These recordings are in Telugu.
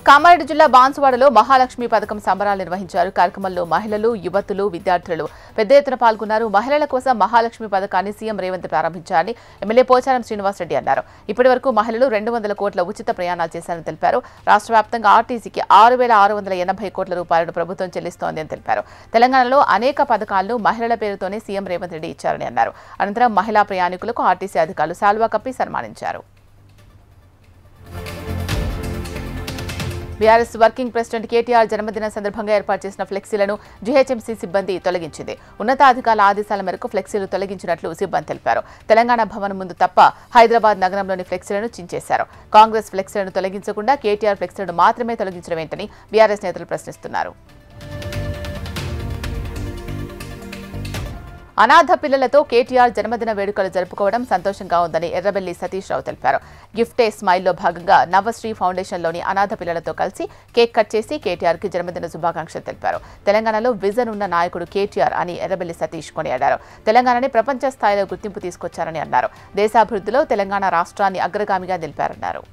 కామారెడ్డి జిల్లా బాన్సువాడలో మహాలక్ష్మి పథకం సంబరాలు నిర్వహించారు. కార్యక్రమంలో మహిళలు, యువతులు, విద్యార్థులు పెద్ద ఎత్తున పాల్గొన్నారు. మహిళల కోసం మహాలక్ష్మి పథకాన్ని సీఎం రేవంత్ ప్రారంభించారని ఎమ్మెల్యే పోచారం శ్రీనివాసరెడ్డి అన్నారు. ఇప్పటి వరకు మహిళలు 200 కోట్ల ఉచిత ప్రయాణాలు చేశారని తెలిపారు. రాష్ట్ర వ్యాప్తంగా ఆర్టీసీకి 6,680 కోట్ల రూపాయలను ప్రభుత్వం చెల్లిస్తోందని తెలిపారు. తెలంగాణలో అనేక పథకాలను మహిళల పేరుతోనే సీఎం రేవంత్ రెడ్డి ఇచ్చారని అన్నారు. అనంతరం మహిళా ప్రయాణికులకు ఆర్టీసీ అధికారులు శాల్వా కప్పి సన్మానించారు. బీఆర్ఎస్ వర్కింగ్ ప్రెసిడెంట్ కేటీఆర్ జన్మదిన సందర్భంగా ఏర్పాటు చేసిన ఫ్లెక్సీలను జీహెచ్ఎంసీ సిబ్బంది తొలగించింది. ఉన్నతాధికారుల ఆదేశాల మేరకు ఫ్లెక్సీలు తొలగించినట్లు సిబ్బంది తెలిపారు. తెలంగాణ భవన్ ముందు తప్ప హైదరాబాద్ నగరంలోని ఫ్లెక్సీలను చించేశారు. కాంగ్రెస్ ఫ్లెక్సీలను తొలగించకుండా కేటీఆర్ ఫ్లెక్సీలను మాత్రమే తొలగించడం ఏంటని బీఆర్ఎస్ నేతలు ప్రశ్నిస్తున్నారు. అనాథ పిల్లలతో కేటీఆర్ జన్మదిన వేడుకలు జరుపుకోవడం సంతోషంగా ఉందని ఎర్రబెల్లి సతీష్ రావు తెలిపారు. గిఫ్ట్ ఏ స్మైల్లో భాగంగా నవశ్రీ ఫౌండేషన్లోని అనాథ పిల్లలతో కలిసి కేక్ కట్ చేసి కేటీఆర్కి జన్మదిన శుభాకాంక్షలు తెలిపారు. తెలంగాణలో విజన్ ఉన్న నాయకుడు కేటీఆర్ అని ఎర్రబెల్లి సతీష్ కొనియాడారు. తెలంగాణని ప్రపంచ స్థాయిలో గుర్తింపు తీసుకొచ్చారని అన్నారు. దేశాభివృద్ధిలో తెలంగాణ రాష్ట్రాన్ని అగ్రగామిగా నిలిపారన్నారు.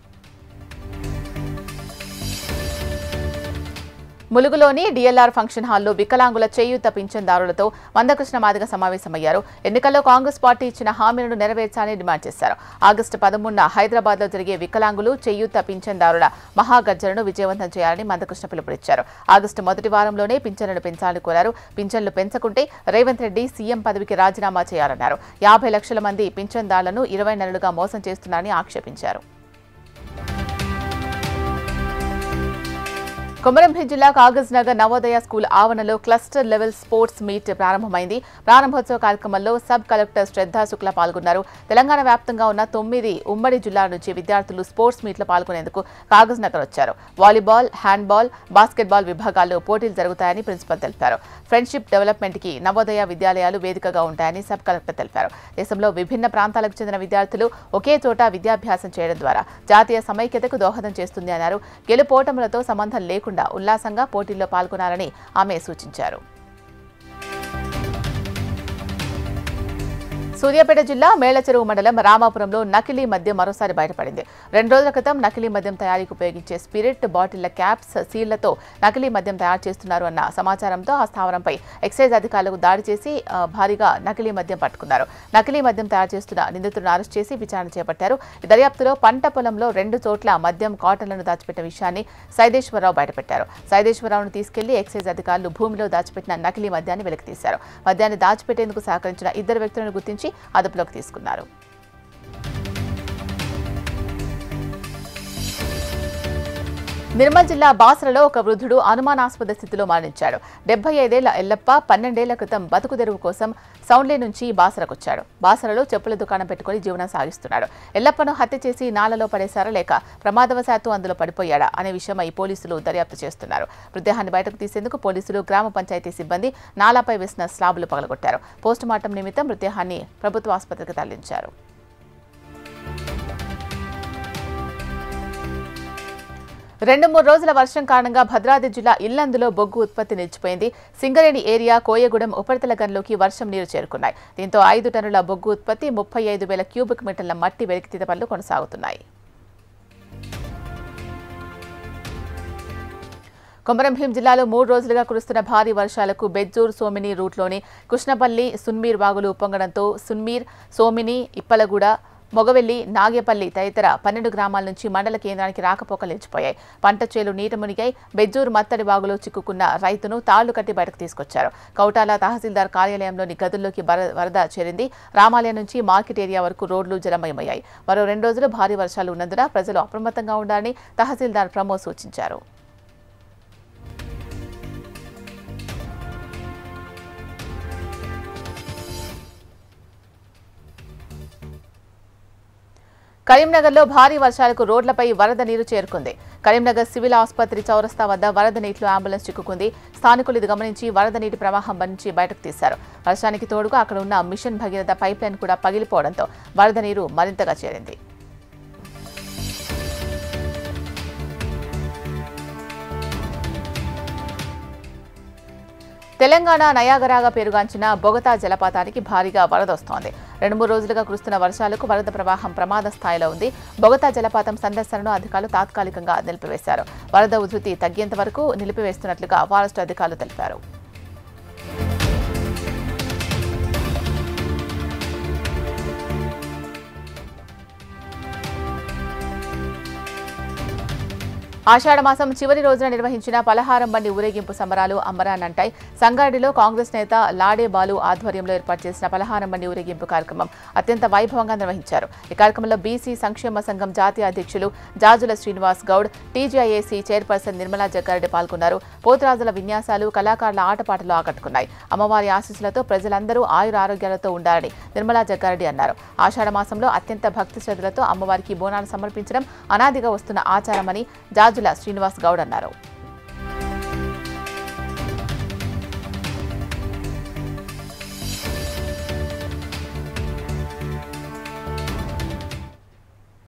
ములుగులోని డీఎల్ఆర్ ఫంక్షన్ హాల్లో వికలాంగుల చేయూత పింఛన్దారులతో మందకృష్ణ మాదిగ సమావేశమయ్యారు. ఎన్నికల్లో కాంగ్రెస్ పార్టీ ఇచ్చిన హామీలను నెరవేర్చాలని డిమాండ్ చేశారు. ఆగస్టు 13న హైదరాబాద్లో జరిగే వికలాంగులు చేయూత పింఛన్దారుల మహాగర్జనను విజయవంతం చేయాలని మందకృష్ణ పిలుపునిచ్చారు. ఆగస్టు మొదటి వారంలోనే పింఛన్లను పెంచాలని కోరారు. పింఛన్లు పెంచకుంటే రేవంత్ రెడ్డి సీఎం పదవికి రాజీనామా చేయాలన్నారు. 50 లక్షల మంది పింఛన్దారులను 20 నెలలుగా మోసం చేస్తున్నారని ఆక్షేపించారు. కొమరంభీం జిల్లా కాగజ్ నగర్ నవోదయ స్కూల్ ఆవరణలో క్లస్టర్ లెవెల్ స్పోర్ట్స్ మీట్ ప్రారంభమైంది. ప్రారంభోత్సవ కార్యక్రమంలో సబ్ కలెక్టర్ శ్రద్ధా శుక్లా పాల్గొన్నారు. తెలంగాణ వ్యాప్తంగా ఉన్న 9 ఉమ్మడి జిల్లాల నుంచి విద్యార్థులు స్పోర్ట్స్ మీట్లో పాల్గొనేందుకు కాగజ్ నగర్ వచ్చారు. వాలీబాల్, హ్యాండ్బాల్, బాస్కెట్బాల్ విభాగాల్లో పోటీలు జరుగుతాయని ప్రిన్సిపల్ తెలిపారు. ఫ్రెండ్షిప్ డెవలప్మెంట్ కి నవోదయ విద్యాలయాలు వేదికగా ఉంటాయని సబ్ కలెక్టర్ తెలిపారు. దేశంలో విభిన్న ప్రాంతాలకు చెందిన విద్యార్థులు ఒకే చోట విద్యాభ్యాసం చేయడం ద్వారా జాతీయ సమైక్యతకు దోహదం చేస్తుంది అన్నారు. గెలుపోటములతో సంబంధం లేకుండా ఉల్లాసంగా పోటీల్లో పాల్గొనాలని ఆమె సూచించారు. సూర్యాపేట జిల్లా మేళ్లచెరువు మండలం రామాపురంలో నకిలీ మద్యం మరోసారి బయటపడింది. 2 రోజుల క్రితం నకిలీ మద్యం తయారీకి ఉపయోగించే స్పిరిట్ బాటిళ్ల క్యాప్స్, సీళ్లతో నకిలీ మద్యం తయారు చేస్తున్నారు అన్న సమాచారంతో ఆ స్థావరంపై ఎక్సైజ్ అధికారులకు దాడి చేసి భారీగా నకిలీ మద్యం పట్టుకున్నారు. నకిలీ మద్యం తయారు చేస్తున్న నిందితులను అరెస్ట్ చేసి విచారణ చేపట్టారు. దర్యాప్తులో పంట పొలంలో 2 చోట్ల మద్యం కాటన్లను దాచిపెట్టిన విషయాన్ని సైదేశ్వరరావు బయటపెట్టారు. సైదేశ్వరరావును తీసుకెళ్లి ఎక్సైజ్ అధికారులు భూమిలో దాచిపెట్టిన నకిలీ మద్యాన్ని వెలికితీశారు. మద్యాన్ని దాచిపెట్టేందుకు సహకరించిన 2 వ్యక్తులను గుర్తించి అదుపులోకి తీసుకున్నారు. నిర్మల్ జిల్లా బాసరలో ఒక వృద్ధుడు అనుమానాస్పద స్థితిలో మరణించాడు. 75 ఏళ్ల ఎల్లప్ప 12 ఏళ్ల క్రితం బతుకు తెరువు కోసం సౌండ్లే నుంచి బాసరకొచ్చాడు. బాసరలో చెప్పుల దుకాణం పెట్టుకుని జీవనం సాగిస్తున్నాడు. ఎల్లప్పను హత్య చేసి నాలలో పడేశారా లేక ప్రమాదవశాత్తు అందులో పడిపోయాడా అనే విషయమై పోలీసులు దర్యాప్తు చేస్తున్నారు. మృతదేహాన్ని బయటకు తీసేందుకు పోలీసులు, గ్రామ పంచాయతీ సిబ్బంది నాలాపై వేసిన స్లాబులు పగలగొట్టారు. పోస్టుమార్టం నిమిత్తం మృతదేహాన్ని ప్రభుత్వ ఆసుపత్రికి తరలించారు. 2-3 రోజుల వర్షం కారణంగా భద్రాద్రి జిల్లా ఇల్లందులో బొగ్గు ఉత్పత్తి నిలిచిపోయింది. సింగరేణి ఏరియా కోయగూడెం ఉపరితల గనిలోకి వర్షం నీరు చేరుకున్నాయి. దీంతో 5 టన్నుల బొగ్గు ఉత్పత్తి, 35,000 క్యూబిక్ మీటర్ల మట్టి వెలికితీత పనులు కొనసాగుతున్నాయి. కొమరంభీం జిల్లాలో 3 రోజులుగా కురుస్తున్న భారీ వర్షాలకు బెజ్జూర్, సోమిని రూట్లోని కృష్ణపల్లి, సున్మీర్ వాగులు ఉప్పొంగడంతో సున్మీర్, సోమిని, ఇప్పలగూడ, మొగవెల్లి, నాగేపల్లి తదితర 12 గ్రామాల నుంచి మండల కేంద్రానికి రాకపోకలు నిలిచిపోయాయి. పంట చేలు నీట మునిగాయి. బెజ్జూర్ మత్తడి వాగులో చిక్కుకున్న రైతును తాళ్లు కట్టి బయటకు తీసుకొచ్చారు. కౌటాల తహసీల్దార్ కార్యాలయంలోని గదుల్లోకి వరద చేరింది. రామాలయం నుంచి మార్కెట్ ఏరియా వరకు రోడ్లు జలమయమయ్యాయి. మరో 2 రోజులు భారీ వర్షాలు ఉన్నందున ప్రజలు అప్రమత్తంగా ఉండాలని తహసీల్దార్ ప్రమోద్ సూచించారు. కరీంనగర్లో భారీ వర్షాలకు రోడ్లపై వరద నీరు చేరుకుంది. కరీంనగర్ సివిల్ ఆసుపత్రి చౌరస్తా వద్ద వరద నీటిలో అంబులెన్స్ చిక్కుకుంది. స్థానికులు ఇది గమనించి వరద నీటి ప్రవాహం నుంచి బయటకు తీశారు. వర్షానికి తోడుగా అక్కడ ఉన్న మిషన్ భగీరథ పైప్ లైన్ కూడా పగిలిపోవడంతో వరద నీరు మరింతగా చేరింది. తెలంగాణ నయాగరాగా పేరుగాంచిన బొగతా జలపాతానికి భారీగా వరదొస్తోంది. 2-3 రోజులుగా కురుస్తున్న వర్షాలకు వరద ప్రవాహం ప్రమాద స్థాయిలో ఉంది. బొగతా జలపాతం సందర్శనను అధికారులు తాత్కాలికంగా నిలిపివేశారు. వరద ఉధృతి తగ్గేంత వరకు నిలిపివేస్తున్నట్లుగా ఫారెస్ట్ అధికారులు తెలిపారు. ఆషాఢమాసం చివరి రోజున నిర్వహించిన పలహారం బండి ఊరేగింపు సంబరాలు అంబరాన్నంటాయి. సంగారెడ్డిలో కాంగ్రెస్ నేత లాడే బాలు ఆధ్వర్యంలో ఏర్పాటు చేసిన పలహారం బండి ఊరేగింపు కార్యక్రమం అత్యంత వైభవంగా నిర్వహించారు. ఈ కార్యక్రమంలో బీసీ సంక్షేమ సంఘం జాతీయ అధ్యక్షులు జాజుల శ్రీనివాస్ గౌడ్, టీజీఐఏసీ చైర్పర్సన్ నిర్మలా జగ్గారెడ్డి పాల్గొన్నారు. పోతురాజుల విన్యాసాలు, కళాకారుల ఆటపాటలు ఆకట్టుకున్నాయి. అమ్మవారి ఆశీస్సులతో ప్రజలందరూ ఆయురారోగ్యాలతో ఉండాలని నిర్మలా జగ్గారెడ్డి అన్నారు. ఆషాఢమాసంలో అత్యంత భక్తి శ్రద్ధలతో అమ్మవారికి బోనాలు సమర్పించడం అనాదిగా వస్తున్న ఆచారమని జాజుల శ్రీనివాస్ గౌడ్ అన్నారు.